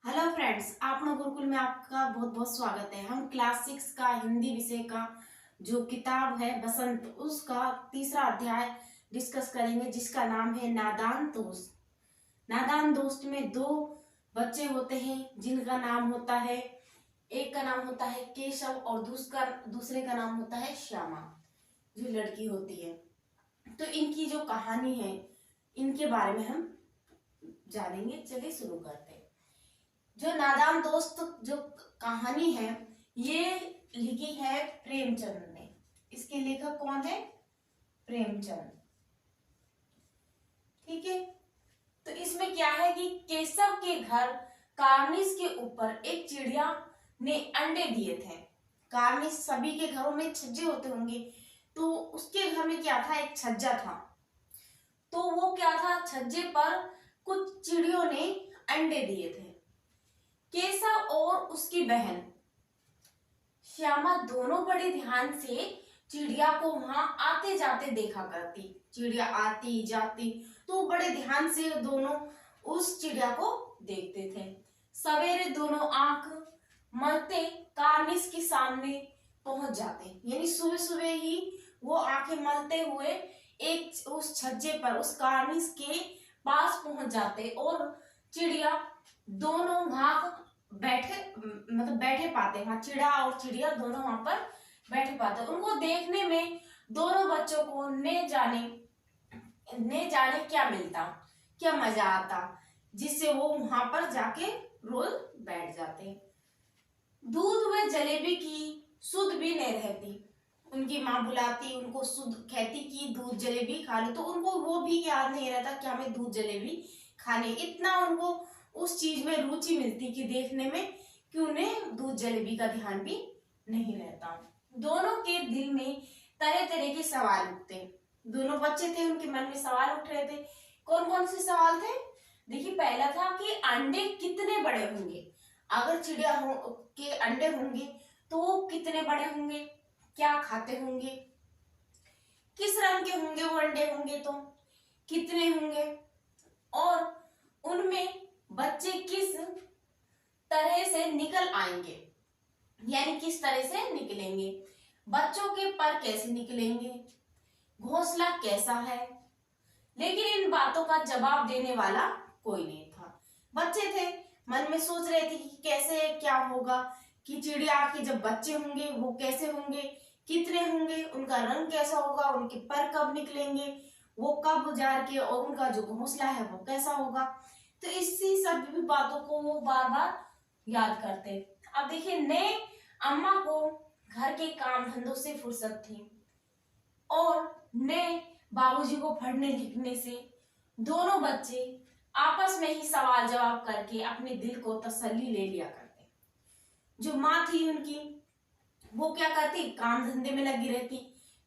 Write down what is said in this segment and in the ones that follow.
Hello friends, आप लोग गुरुकुल में आपका बहुत बहुत स्वागत है। हम क्लास 6 का हिंदी विषय का जो किताब है बसंत, उसका तीसरा अध्याय डिस्कस करेंगे, जिसका नाम है नादान दोस्त। नादान दोस्त में दो बच्चे होते हैं जिनका नाम होता है, एक का नाम होता है केशव और दूसरे का नाम होता है श्यामा, जो लड़की होती है। तो इनकी जो कहानी है, इनके बारे में हम जानेंगे। चलिए शुरू करते हैं। जो नादान दोस्त जो कहानी है, ये लिखी है प्रेमचंद ने। इसके लेखक कौन है? प्रेमचंद। ठीक है। तो इसमें क्या है कि केशव के घर कार्निस के ऊपर एक चिड़िया ने अंडे दिए थे। कार्निस सभी के घरों में छज्जे होते होंगे, तो उसके घर में क्या था, एक छज्जा था। तो वो क्या था, छज्जे पर कुछ चिड़ियों ने अंडे दिए थे। केशव और उसकी बहन श्यामा दोनों बड़े ध्यान से चिड़िया को वहां आते जाते देखा करती। चिड़िया आती जाती, तो बड़े ध्यान से दोनों उस चिड़िया को देखते थे। सवेरे दोनों आंख मलते कार्निस के सामने पहुंच जाते, यानी सुबह सुबह ही वो आंखें मलते हुए एक उस छज्जे पर, उस कार्निस के पास पहुंच जाते और चिड़िया दोनों वहां बैठे पाते। वहां चिड़ा और चिड़िया दोनों वहां पर बैठे पाते। उनको देखने में दोनों बच्चों को ने जाने क्या मिलता, क्या मजा आता, जिससे वो वहां पर जाके रोज बैठ जाते। दूध में जलेबी की सुध भी नहीं रहती। उनकी माँ बुलाती, उनको सुध कहती कि दूध जलेबी खा लो, तो उनको वो भी याद नहीं रहता कि हमें दूध जलेबी खाने। इतना उनको उस चीज में रुचि मिलती कि देखने में, कि उन्हें दूध जलेबी का ध्यान भी नहीं रहता। दोनों के दिल में तरह तरह के सवाल उठते। दोनों बच्चे थे, उनके मन में सवाल उठ रहे थे। कौन कौन से सवाल थे? देखिए, पहला था कि अंडे कितने बड़े होंगे। अगर चिड़िया के अंडे होंगे तो वो कितने बड़े होंगे, क्या खाते होंगे, किस रंग के होंगे वो अंडे होंगे तो कितने होंगे, और उनमें बच्चे किस तरह से निकल आएंगे, यानी किस तरह से निकलेंगे, बच्चों के पर कैसे निकलेंगे, घोंसला कैसा है। लेकिन इन बातों का जवाब देने वाला कोई नहीं था। बच्चे थे, मन में सोच रहे थे कि कैसे क्या होगा, कि चिड़िया के जब बच्चे होंगे वो कैसे होंगे, कितने होंगे, उनका रंग कैसा होगा, उनके पर कब निकलेंगे, वो कब उजार के, और उनका जो घोंसला है वो कैसा होगा। तो इसी सभी बातों को वो बार बार याद करते। अब देखिए, नए अम्मा को घर के काम धंधों से फुर्सत थी और नए बाबूजी को पढ़ने लिखने से। दोनों बच्चे आपस में ही सवाल जवाब करके अपने दिल को तसल्ली ले लिया करते। जो माँ थी उनकी, वो क्या करती, काम धंधे में लगी रहती।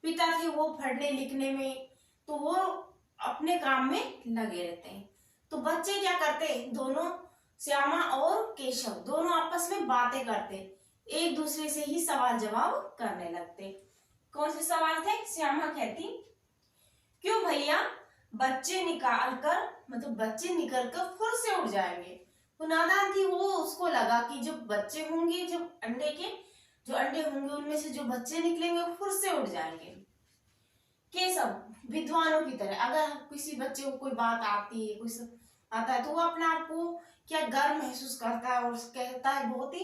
पिता थे वो पढ़ने लिखने में, तो वो अपने काम में लगे रहते हैं। तो बच्चे क्या करते, दोनों श्यामा और केशव दोनों आपस में बातें करते, एक दूसरे से ही सवाल जवाब करने लगते। कौन से सवाल थे? श्यामा कहती, क्यों भैया बच्चे निकल कर फुर से उड़ जाएंगे। तो नादान थी वो, उसको लगा कि जो बच्चे होंगे, जो अंडे होंगे, उनमें से जो बच्चे निकलेंगे वो फुर से उड़ जाएंगे। केशव विद्वानों की तरह, अगर किसी बच्चे को कोई बात आती है, कुछ आता है, तो वो अपने आप को क्या गर्व महसूस करता है और कहता है बहुत ही।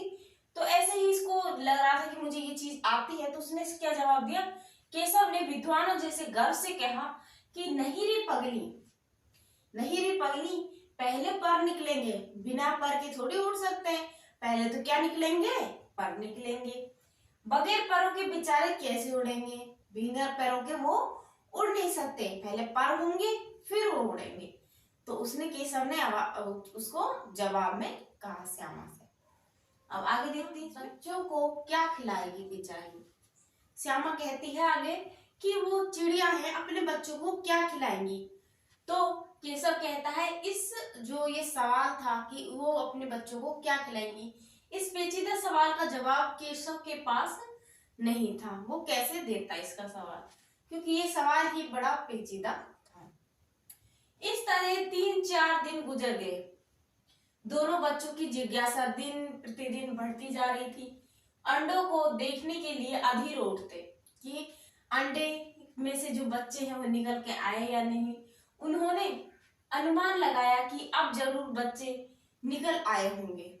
तो ऐसे ही इसको लग रहा था कि मुझे ये चीज आती है, तो उसने क्या जवाब दिया? केशव ने विद्वानों जैसे गर्व से कहा कि नहीं रे पगली, नहीं रे पगली, पहले पर निकलेंगे, बिना पर के थोड़ी उड़ सकते हैं। पहले तो क्या निकलेंगे? पर निकलेंगे। बगैर परों के बेचारे कैसे उड़ेंगे? बिना पैरों के वो उड़ नहीं सकते, पहले पर होंगे फिर वो उड़ेंगे। तो उसने केशव ने उसको जवाब में कहा श्यामा से। अब आगे देखते हैं, बच्चों को क्या खिलाएगी बेचारी। श्यामा कहती है आगे कि वो चिड़िया है, अपने बच्चों को क्या खिलाएंगी। तो केशव कहता है, इस जो ये सवाल था कि वो अपने बच्चों को क्या खिलाएंगी, इस पेचीदा सवाल का जवाब केशव के पास नहीं था। वो कैसे देता इसका सवाल, क्योंकि ये सवाल ही बड़ा पेचीदा था। इस तरह 3-4 दिन गुजर गए। दोनों बच्चों की जिज्ञासा दिन प्रतिदिन बढ़ती जा रही थी। अंडों को देखने के लिए अधीर उठते कि अंडे में से जो बच्चे हैं वो निकल के आए या नहीं। उन्होंने अनुमान लगाया कि अब जरूर बच्चे निकल आए होंगे।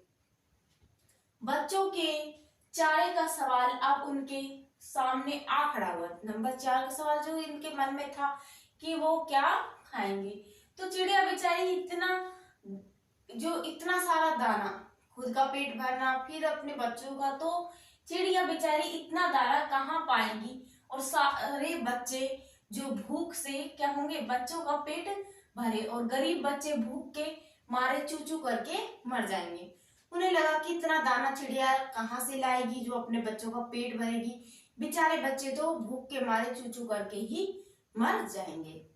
बच्चों के चारे का सवाल अब उनके सामने आ खड़ा हुआ। नंबर 4 का सवाल जो इनके मन में था कि वो क्या खाएंगे। तो चिड़िया बेचारी इतना सारा दाना, खुद का पेट भरना फिर अपने बच्चों का, तो चिड़िया बेचारी इतना दाना कहाँ पाएंगी। और सारे बच्चे जो भूख से क्या होंगे, बच्चों का पेट भरे और गरीब बच्चे भूख के मारे चू चू करके मर जाएंगे। उन्हें लगा कि इतना दाना चिड़िया कहाँ से लाएगी जो अपने बच्चों का पेट भरेगी। बेचारे बच्चे तो भूख के मारे चू चू करके ही मर जाएंगे।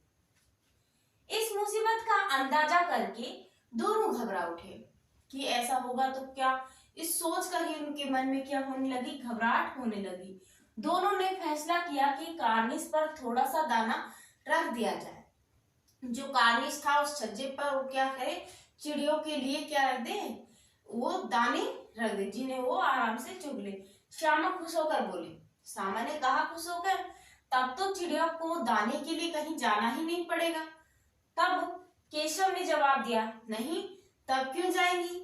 इस मुसीबत का अंदाजा करके दोनों घबरा उठे कि ऐसा होगा तो क्या। इस सोच कर ही उनके मन में क्या होने लगी, घबराहट होने लगी। दोनों ने फैसला किया कि कार्निस पर थोड़ा सा दाना रख दिया जाए। जो कार्निस था उस छज्जे पर वो क्या करे, चिड़ियों के लिए क्या रख दे, वो दाने रख दे जिन्हें वो आराम से चुग ले। श्यामा खुश होकर बोली। श्यामा ने कहा खुश होकर, तब तो चिड़िया को दाने के लिए कहीं जाना ही नहीं पड़ेगा। तब केशव ने जवाब दिया, नहीं, तब क्यों जाएंगी,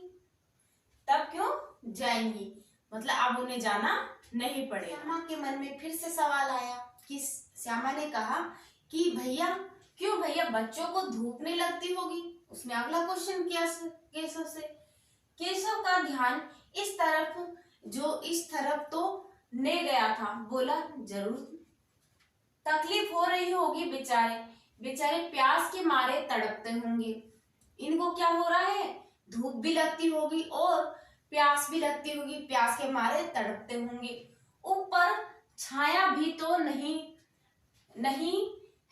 तब क्यों जाएंगी, मतलब अब उन्हें जाना नहीं पड़ेगा। श्यामा के मन में फिर से सवाल आया कि श्यामा ने कहा कि भैया, क्यों भैया, बच्चों को धूप नहीं लगती होगी। उसने अगला क्वेश्चन किया केशव से। केशव का ध्यान इस तरफ तो ने गया था। बोला, जरूर तकलीफ हो रही होगी, बेचारे प्यास के मारे तड़पते होंगे। इनको क्या हो रहा है, धूप भी लगती होगी और प्यास भी लगती होगी, प्यास के मारे तड़पते होंगे। ऊपर छाया भी तो नहीं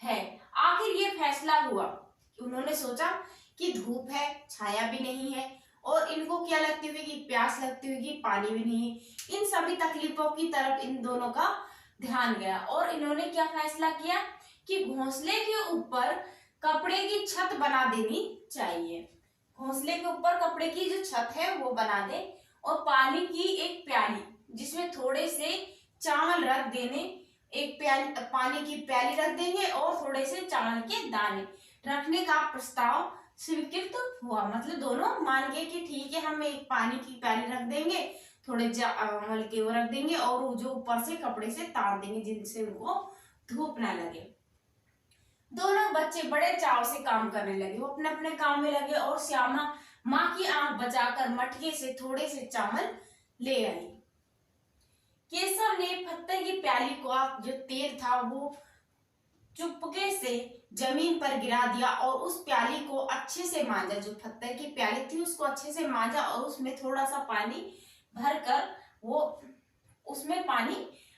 है। आखिर ये फैसला हुआ कि उन्होंने सोचा कि धूप है, छाया भी नहीं है और इनको क्या लगती होगी, प्यास लगती होगी, पानी भी नहीं है। इन सभी तकलीफों की तरफ इन दोनों का ध्यान गया और इन्होंने क्या फैसला किया कि घोंसले के ऊपर कपड़े की छत बना देनी चाहिए। घोंसले के ऊपर कपड़े की जो छत है वो बना दे और पानी की एक प्याली जिसमें थोड़े से चावल रख देने, एक प्याली पानी की प्याली रख देंगे और थोड़े से चावल के दाने रखने का प्रस्ताव स्वीकृत हुआ। मतलब दोनों मान गए कि ठीक है, हम एक पानी की प्याली रख देंगे, थोड़े चावल के वो रख देंगे और वो जो ऊपर से कपड़े से तार देंगे जिनसे उनको धूप ना लगे। दोनों बच्चे बड़े चाव से काम करने लगे। वो अपने अपने काम में लगे और श्यामा माँ की आंख बचाकर मटके से थोड़े से चावल ले आई। केशव ने पत्थर की प्याली को जो तेल था वो चुपके से जमीन पर गिरा दिया और उस प्याली को अच्छे से मांजा। जो पत्थर की प्याली थी उसको अच्छे से मांजा और उसमें थोड़ा सा पानी भरकर वो उसमें पानी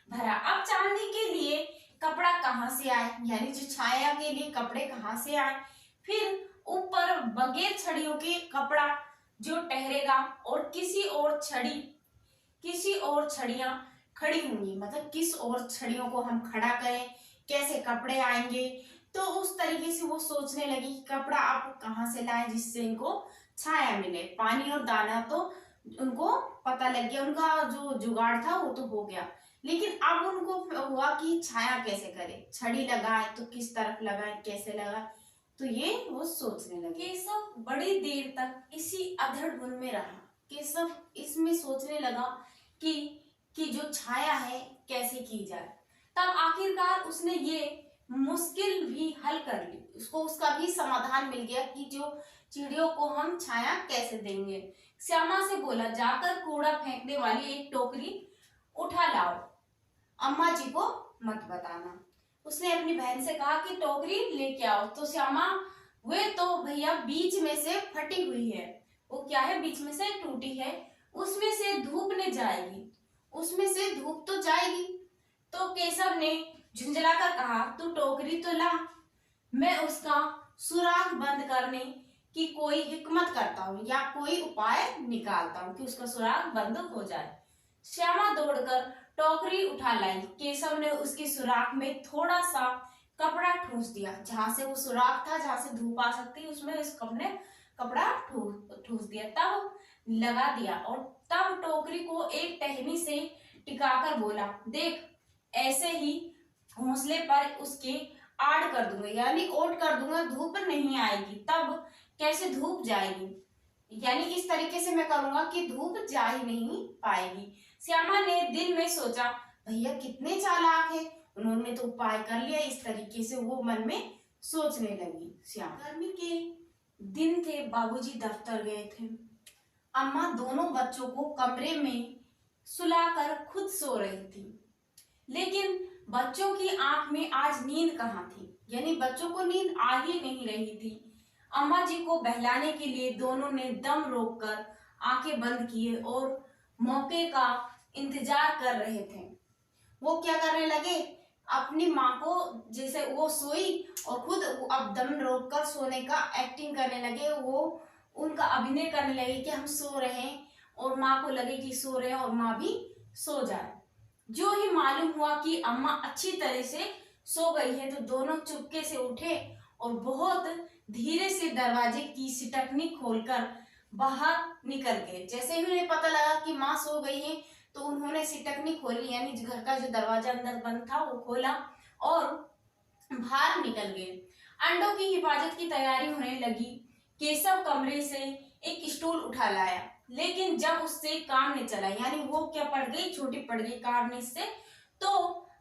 भरा। अब चांदनी के लिए कपड़ा कहाँ से आए, यानी जो छाया के लिए कपड़े कहाँ से आए। फिर ऊपर बगैर छड़ियों के कपड़ा जो ठहरेगा और किसी और छड़ियां खड़ी होंगी, मतलब किस और छड़ियों को हम खड़ा करें, कैसे कपड़े आएंगे। तो उस तरीके से वो सोचने लगी कि कपड़ा आप कहाँ से लाएं जिससे इनको छाया मिले। पानी और दाना तो उनको पता लग गया, उनका जो जुगाड़ था वो तो हो गया, लेकिन अब उनको हुआ कि छाया कैसे करें, छड़ी लगाए तो किस तरफ लगाए, कैसे लगाए। तो ये वो सोचने लगे। केशव बड़ी देर तक इसी अधड़-बुन में रहा। केशव इसमें सोचने लगा कि जो छाया है कैसे की जाए। तब आखिरकार उसने ये मुश्किल भी हल कर ली। उसको उसका भी समाधान मिल गया कि जो चिड़ियों को हम छाया कैसे देंगे। श्यामा से बोला, जाकर कूड़ा फेंकने वाली एक टोकरी उठा लाओ, अम्मा जी को मत बताना। उसने अपनी बहन से कहा कि टोकरी लेके आओ। तो श्यामा, वे तो भैया बीच में से फटी हुई है। वो क्या है, बीच में से टूटी है, उसमें से धूप नहीं जाएगी, उसमें से धूप तो जाएगी। तो केशव ने झुंझलाकर कहा, तू टोकरी तो ला, मैं उसका सुराख बंद करने की कोई हिकमत करता हूँ या कोई उपाय निकालता हूँ कि उसका सुराख बंद हो जाए। श्यामा दौड़कर टोकरी उठा लाई। केशव ने उसकी सुराख में थोड़ा सा कपड़ा ठूंस दिया, जहां से वो सुराख था, जहां से धूप आ सकती, उसमें इस कपड़े कपड़ा ठूस दिया, तब लगा दिया और तब टोकरी को एक टहनी से टिकाकर बोला, देख ऐसे ही घोंसले पर उसके आड़ कर दूंगा, यानी ओट कर दूंगा, धूप नहीं आएगी। तब कैसे धूप जाएगी, यानी इस तरीके से मैं करूंगा कि धूप जा ही नहीं पाएगी। श्यामा ने दिल में सोचा, भैया कितने चालाक है, उन्होंने तो उपाय कर लिया। इस तरीके से वो मन में सोचने लगी। श्यामा गर्मी के दिन थे, बाबूजी दफ्तर गए थे, अम्मा दोनों बच्चों को कमरे में सुलाकर खुद सो रही थी, लेकिन बच्चों की आंख में आज नींद कहाँ थी, यानी बच्चों को नींद आ ही नहीं रही थी। अम्मा जी को बहलाने के लिए दोनों ने दम रोककर आंखें बंद किए और मौके का इंतजार कर रहे थे। वो क्या करने लगे, अपनी माँ को, जैसे वो सोई और खुद अब दम रोककर सोने का एक्टिंग करने लगे, वो उनका अभिनय करने लगे कि हम सो रहे हैं और माँ को लगे कि सो रहे हैं और माँ भी सो जाए। जो ही मालूम हुआ कि अम्मा अच्छी तरह से सो गई है तो दोनों चुपके से उठे और बहुत धीरे से दरवाजे की सिटकनी खोलकर बाहर निकल गए। जैसे ही उन्हें पता लगा कि माँ सो गई है तो उन्होंने सिटकनी खोली, यानी घर का जो दरवाजा अंदर बंद था वो खोला और बाहर निकल गए। अंडों की हिफाजत की तैयारी होने लगी। केशव कमरे से एक स्टूल उठा लाया, लेकिन जब उससे काम नहीं चला, यानी वो क्या पड़ गई, छोटी पड़ गई कार्निश से, तो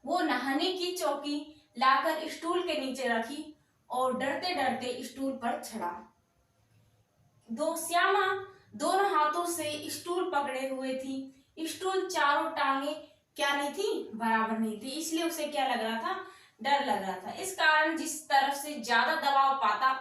वो नहाने की चौकी लाकर स्टूल के नीचे रखी और डरते डरते स्टूल पर चढ़ा। श्यामा दोनों हाथों से स्टूल पकड़े हुए थी। स्टूल चारों टांगे क्या नहीं थी, बराबर नहीं थी, इसलिए उसे क्या लग रहा था, डर लग रहा था। इस कारण जिस तरफ से ज्यादा दबाव पाता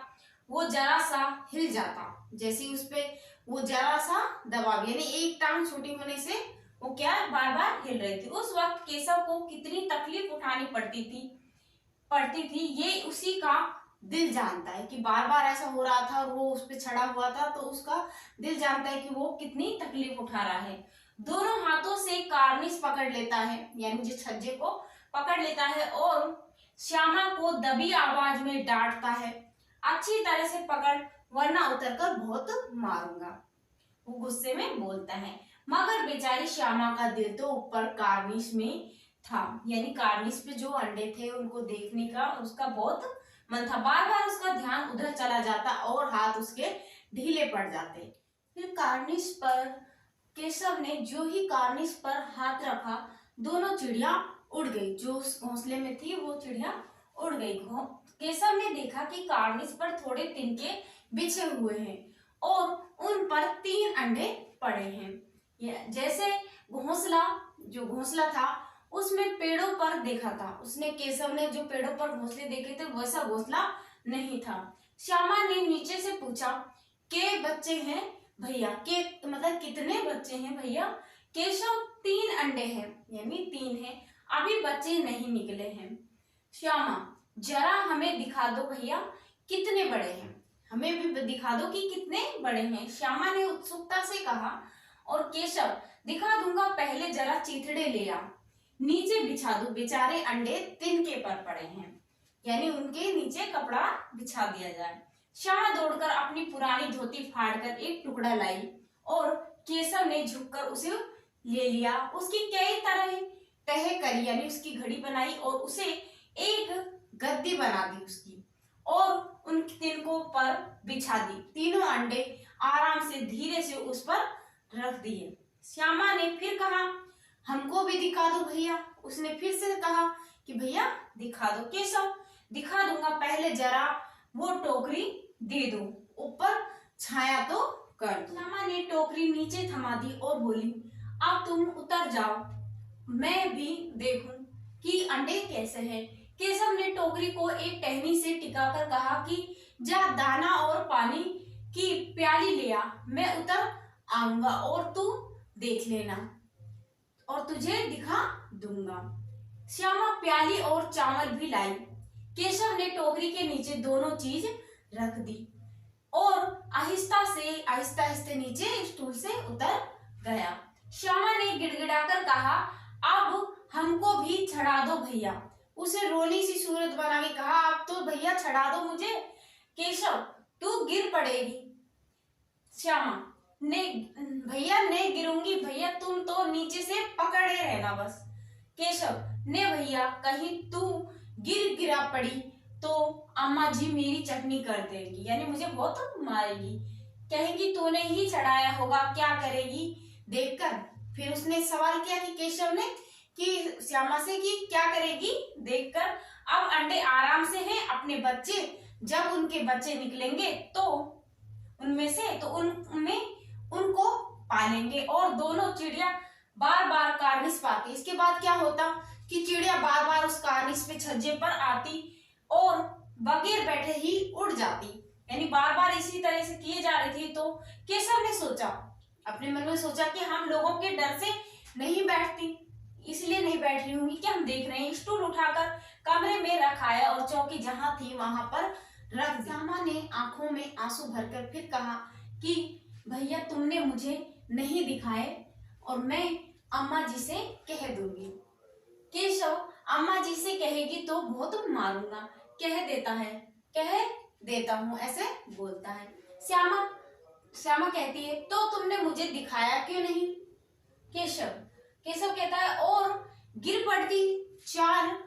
वो जरा सा हिल जाता, जैसे उस पे वो जरा सा दबाव, यानी एक टांग छोटी होने से वो क्या बार बार हिल रही थी। उस वक्त केशव को कितनी तकलीफ उठानी पड़ती थी ये उसी का दिल जानता है कि बार बार ऐसा हो रहा था और वो उस पे चढ़ा हुआ था, तो उसका दिल जानता है कि वो कितनी तकलीफ उठा रहा है। दोनों हाथों से कार्निश पकड़ लेता है, यानी जो छज्जे को पकड़ लेता है और श्यामा को दबी आवाज में डांटता है, अच्छी तरह से पकड़ वरना उतरकर बहुत मारूंगा। वो गुस्से में बोलता है, मगर बेचारी श्यामा का दिल तो ऊपर कार्निश में था, यानी कार्निश पे जो अंडे थे उनको देखने का उसका बहुत मन था। बार बार उसका ध्यान उधर चला जाता और हाथ उसके ढीले पड़ जाते। फिर कार्निश पर केशव ने जो ही कार्निश पर हाथ रखा, दोनों चिड़िया उड़ गई। जो उस घोंसले में थी वो चिड़िया उड़ गई। केशव ने देखा कि कार्निश पर थोड़े तिनके बिछे हुए हैं और उन पर 3 अंडे पड़े हैं। जैसे जो घोंसला था उसमें पेड़ों पर देखा था उसने, केशव ने जो पेड़ों पर घोंसले देखे थे वैसा घोंसला नहीं था। श्यामा ने नीचे से पूछा, के बच्चे हैं भैया, के मतलब कितने बच्चे हैं भैया? केशव 3 अंडे हैं, यानी 3 हैं, अभी बच्चे नहीं निकले हैं। श्यामा, जरा हमें दिखा दो भैया कितने बड़े हैं, हमें भी दिखा दो कि कितने बड़े हैं, श्यामा ने उत्सुकता से कहा। और केशव, दिखा दूंगा, पहले जरा चीथड़े ले आ, नीचे बिछा दो, बेचारे अंडे तिनके पर पड़े हैं, यानी उनके नीचे कपड़ा बिछा दिया जाए। श्यामा दौड़कर अपनी पुरानी धोती फाड़कर एक टुकड़ा लाई और केशव ने झुककर उसे ले लिया। उसकी कई तरह तह करी, यानी उसकी घड़ी बनाई और उसे एक गद्दी बना दी उसकी और उन तिनकों पर बिछा दी। तीनों अंडे आराम से धीरे से उस पर रख दिए। श्यामा ने फिर कहा, हमको भी दिखा दो भैया। उसने फिर से कहा कि भैया दिखा दो। केशव, दिखा दूंगा, पहले जरा वो टोकरी दे दो, ऊपर छाया तो कर दो। श्यामा ने टोकरी नीचे थमा दी और बोली, अब तुम उतर जाओ, मैं भी देखूं कि अंडे कैसे हैं। केशव ने टोकरी को एक टहनी से टिकाकर कहा कि जा दाना और पानी की प्याली ले आ, मैं उतर आऊंगा और तू देख लेना और तुझे दिखा दूंगा। श्यामा प्याली और चावल भी लाई। केशव ने टोकरी के नीचे दोनों चीज रख दी और आहिस्ता आहिस्ता नीचे स्टूल से उतर गया। श्यामा ने गिड़गिड़ाकर कहा, अब हमको भी चढ़ा दो भैया। उसे रोनी सी सूरत बना के कहा, अब तो भैया चढ़ा दो मुझे। केशव, तू गिर पड़ेगी, श्यामा, ने भैया ने गिरूंगी, भैया तुम तो नीचे से पकड़े रहना बस। केशव, ने भैया कहीं तू गिरा पड़ी तो अम्मा जी मेरी चटनी कर देगी, यानी मुझे बहुत मारेगी, कहेंगी तूने ही चढ़ाया होगा, क्या करेगी देखकर। फिर उसने सवाल किया कि केशव ने कि श्यामा से कि क्या करेगी देखकर। अब अंडे आराम से हैं, अपने बच्चे जब उनके बच्चे निकलेंगे तो उनमें से तो उनमें उनको पालेंगे। और दोनों चिड़िया बार बार कार्निस पाती। इसके बाद क्या होता कि चिड़िया बार बार उस कार्निस पे छज्जे पर आती और बगैर बैठे ही उड़ जाती, यानी बार बार इसी तरह से किए जा रही थी। तो केशव ने सोचा, अपने मन में सोचा कि हम लोगों के डर से नहीं बैठती, इसलिए नहीं बैठ रही होंगी कि हम देख रहे हैं। स्टूल उठाकर कमरे में रखाया और चौकी जहां थी वहां पर रख दी। श्यामा ने आंखों में आंसू भरकर फिर कहा कि भैया तुमने मुझे नहीं दिखाए और मैं अम्मा जी से कह दूंगी। केशव, अम्मा जी से कहेगी तो बहुत मारूंगा, कह देता है, कह देता हूँ, ऐसे बोलता है। श्यामा कहती है तो तुमने मुझे दिखाया क्यों नहीं। केशव कहता है और गिर पड़ती, चार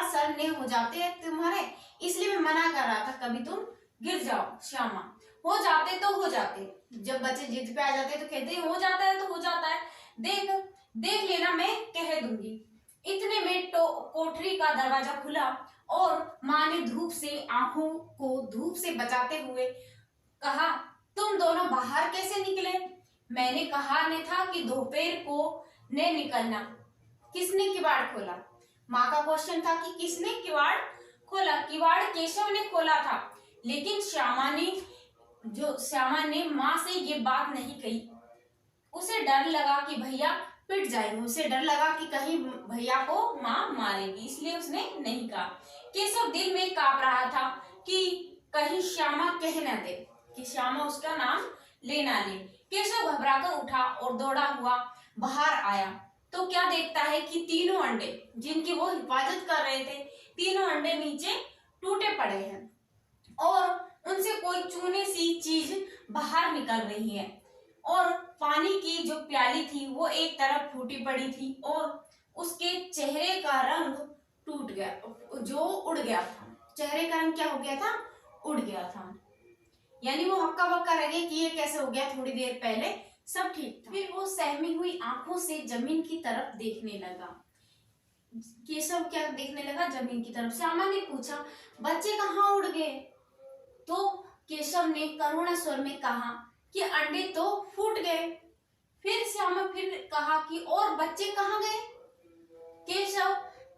सरने हो जाते हैं तुम्हारे, इसलिए मैं मना कर रहा था कभी तुम गिर जाओ। श्यामा, हो जाते तो हो जाते, जब बच्चे जिद पे आ जाते तो कहते हो जाता है तो हो जाता है, देख लेना, मैं कह दूंगी। इतने में कोठरी का दरवाजा खुला और माँ ने धूप से आंखों को धूप से बचाते हुए कहा, तुम दोनों बाहर कैसे निकले। मैंने कहा ने था कि दोपहर को ने निकलना। किसने किवाड़ खोला। माँ का क्वेश्चन था कि किसने किवाड़ खोला। किवाड़ केशव ने खोला था, लेकिन श्यामा ने माँ से ये बात नहीं कही। उसे डर लगा कि भैया पिट जाएंगे, उसे डर लगा कि कहीं भैया को माँ मारेगी, इसलिए उसने नहीं कहा। केशव दिल में कांप रहा था कि कहीं श्यामा कह न दे, कि श्यामा उसका नाम लेना ले। केशव घबराकर उठा और दौड़ा हुआ बाहर आया तो क्या देखता है कि तीनों अंडे जिनकी वो हिफाजत कर रहे थे, तीनों अंडे नीचे टूटे पड़े हैं और उनसे कोई चूने सी चीज बाहर निकल रही है। और पानी की जो प्याली थी वो एक तरफ फूटी पड़ी थी और उसके चेहरे का रंग टूट गया, जो उड़ गया था। चेहरे का रंग क्या हो गया था, उड़ गया था, यानी वो हक्का बक्का रह गया कि ये कैसे हो गया, थोड़ी देर पहले सब ठीक था। फिर वो सहमी हुई आंखों से जमीन की तरफ देखने लगा। केशव क्या देखने लगा, जमीन की तरफ। श्यामा ने पूछा, बच्चे कहाँ उड़ गए। तो केशव ने करुणा स्वर में कहा कि अंडे तो फूट गए। फिर श्यामा फिर कहा कि और बच्चे कहाँ गए। केशव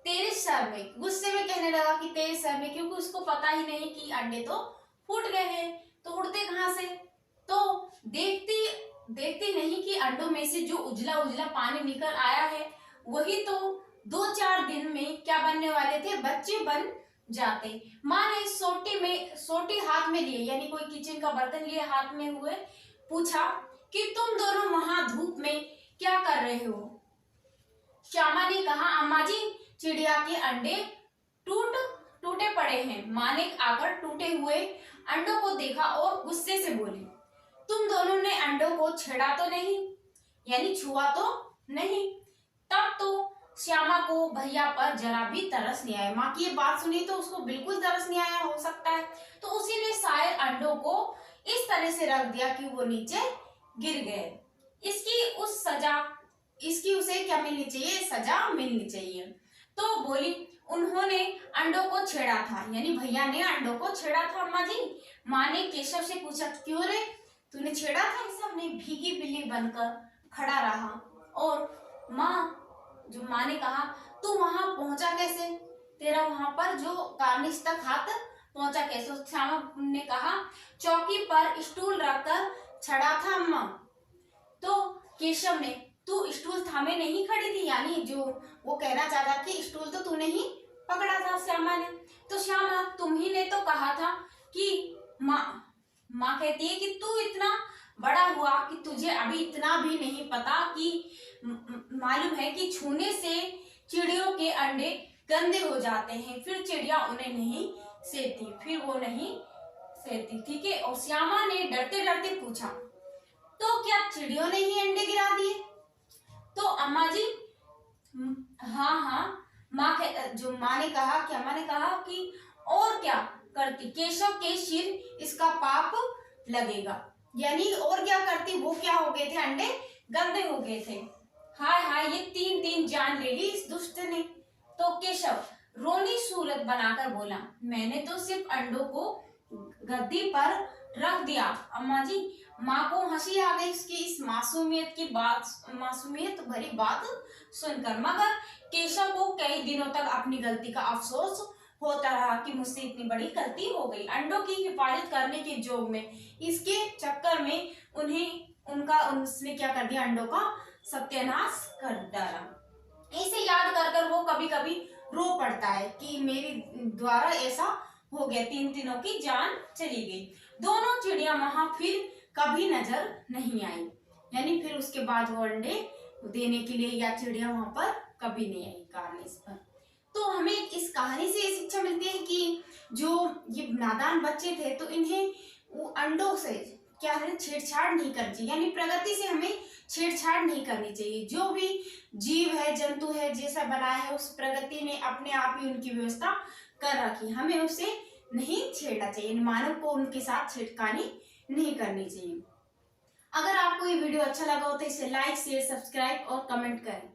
तेरे सर में, गुस्से में कहने लगा कि तेरे सर में, क्योंकि उसको पता ही नहीं कि अंडे तो फूट गए हैं, तो उड़ते कहाँ से। तो देखती नहीं कि अंडों में से जो उजला उजला पानी निकल आया है वही तो 2-4 दिन में क्या बनने वाले थे, बच्चे बन जाते। माँ ने सोटी हाथ में लिए, यानी कोई किचन का बर्तन लिए हाथ में हुए, पूछा कि तुम दोनों वहां धूप में क्या कर रहे हो। श्यामा ने कहा, अम्मा जी चिड़िया के अंडे टूटे पड़े हैं। माँ ने आकर टूटे हुए अंडों को देखा और गुस्से से बोली, तुम दोनों ने अंडों को छेड़ा तो नहीं, यानी छुआ तो नहीं। तब तो श्यामा को भैया पर जरा भी तरस नहीं आया। माँ की ये बात सुनी तो उसको बिल्कुल तरस नहीं आया, हो सकता है तो उसी ने शायद अंडों को इस तरह से रख दिया कि वो नीचे गिर गए। इसकी उसे क्या मिलनी चाहिए, सजा मिलनी चाहिए। तो बोली, उन्होंने अंडों को छेड़ा था, यानी भैया ने अंडों को छेड़ा था अम्मा जी। माँ ने केशव से पूछा, क्यों रे, तूने छेड़ा था। सब ने भीगी बिल्ली बनकर खड़ा रहा और माँ ने कहा, तू वहां पहुंचा कैसे, तेरा वहां पर जो कार्निश तक हाथ पहुंचा कैसे। श्यामा ने कहा, चौकी पर स्टूल रखकर छड़ा था अम्मा। तो केशव ने, तू स्टूल थामे नहीं खड़ी थी, यानी जो वो कहना चाह रहा कि स्टूल तो तूने ही पकड़ा था। श्यामा ने, तो श्यामा तुम ही ने तो कहा था कि माँ कहती है कि तू इतना बड़ा हुआ कि तुझे अभी इतना भी नहीं पता कि मालूम है कि छूने से चिड़ियों के अंडे गंदे हो जाते हैं, फिर चिड़िया उन्हें नहीं सेती, फिर वो नहीं से थी, ठीक है। और श्यामा ने डरते डरते पूछा, तो क्या चिड़ियों ने ही अंडे गिरा दिए? तो अम्मा जी हाँ हाँ, माँ ने कहा कि अम्मा ने कहा कि और क्या करती, केशव के सिर इसका पाप लगेगा। यानी और क्या करती, वो क्या हो गए थे, अंडे गंदे हो गए थे। हाय हाय, ये तीन तीन जान ले ली इस दुष्ट ने। तो केशव रोनी सूरत बनाकर बोला, मैंने तो सिर्फ अंडों को गद्दी पर रख दिया अम्मा जी। माँ को हंसी आ गई इसकी इस मासूमियत भरी बात सुनकर, मगर केशव को कई दिनों तक अपनी गलती का अफसोस होता रहा कि मुझसे इतनी बड़ी गलती हो गई। अंडों की हिफाजत करने के जोग में, इसके चक्कर में उसने क्या कर दिया, अंडों का सत्यानाश कर डाला। इसे याद कर कर वो कभी कभी रो पड़ता है कि मेरे द्वारा ऐसा हो गया, तीन तीनों की जान चली गई। दोनों चिड़िया वहां फिर कभी नजर नहीं आई। यानी फिर उसके बाद वो अंडे देने के लिए या चिड़िया वहां पर कभी नहीं आई कारण इस पर। तो हमें इस कहानी से ये शिक्षा मिलती है कि जो ये नादान बच्चे थे, तो इन्हें वो अंडों से क्या है, छेड़छाड़ नहीं करनी चाहिए। यानी प्रगति से हमें छेड़छाड़ नहीं करनी चाहिए। जो भी जीव है, जंतु है, जैसा बनाया है, उस प्रगति ने अपने आप ही उनकी व्यवस्था कर रखी, हमें उसे नहीं छेड़ना चाहिए। मानव को उनके साथ छेड़खानी नहीं करनी चाहिए। अगर आपको ये वीडियो अच्छा लगा हो तो इसे लाइक, शेयर, सब्सक्राइब और कमेंट करें।